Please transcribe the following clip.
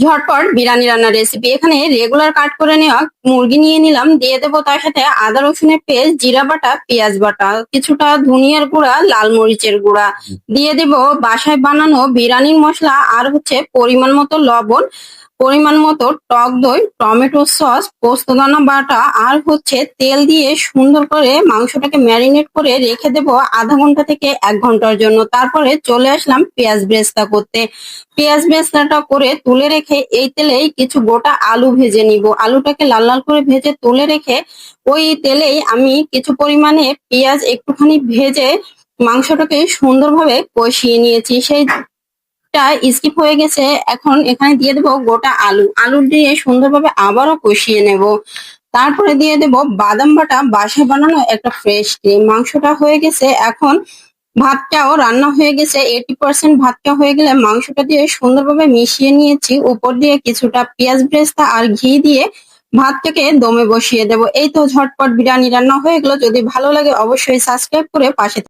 ঝটপট বিরিয়ানি রান্নার রেসিপি। এখানে রেগুলার কাট করে নেওয়া মুরগি নিয়ে নিলাম, দিয়ে দেবো তার সাথে আদা রসুনের পেস্ট, জিরা বাটা, পেঁয়াজ বাটা, কিছুটা ধনিয়ার গুঁড়া, লাল মরিচের গুঁড়া, দিয়ে দেব বাসায় বানানো বিরিয়ানির মশলা, আর পরিমাণ মতো লবণ, পরিমাণ মতো টক দই, টমেটো সস, পোস্তদানা বাটা, আর তেল দিয়ে সুন্দর করে মাংসটাকে ম্যারিনেট করে রেখে দেব আধা ঘন্টা থেকে 1 ঘন্টার জন্য। তারপরে চলে আসলাম পেঁয়াজ বেরেস্তা করতে। পেঁয়াজ বেরেস্তাটা করে তুলে রেখে এই তেলেই কিছু গোটা আলু ভেজে নিব। আলুটাকে লাল লাল করে ভেজে তুলে রেখে ওই তেলেই আমি কিছু পরিমাণে পেঁয়াজ একটুখানি ভেজে মাংসটাকে সুন্দরভাবে কষিয়ে নিয়েছি। সেইটা স্কিপ হয়ে গেছে, এখন এখানে দিয়ে দেবো গোটা আলু। আলু দিয়ে সুন্দরভাবে আবারও কষিয়ে নেব। তারপরে দিয়ে দেব বাদাম বাটা, বাসায় বানানো একটা ফ্রেশ ক্রিম। মাংসটা হয়ে গেছে, এখন ভাতটাও রান্না হয়ে গেছে। 80% ভাতটা হয়ে গেলে মাংসটা দিয়ে সুন্দরভাবে মিশিয়ে নিয়েছি। উপর দিয়ে কিছুটা পেঁয়াজ বেরেস্তা আর ঘি দিয়ে ভাতটাকে দমে বসিয়ে দেব। এই তো ঝটপট বিরিয়ানি রান্না হয়ে গেল। যদি ভালো লাগে অবশ্যই সাবস্ক্রাইব করে পাশে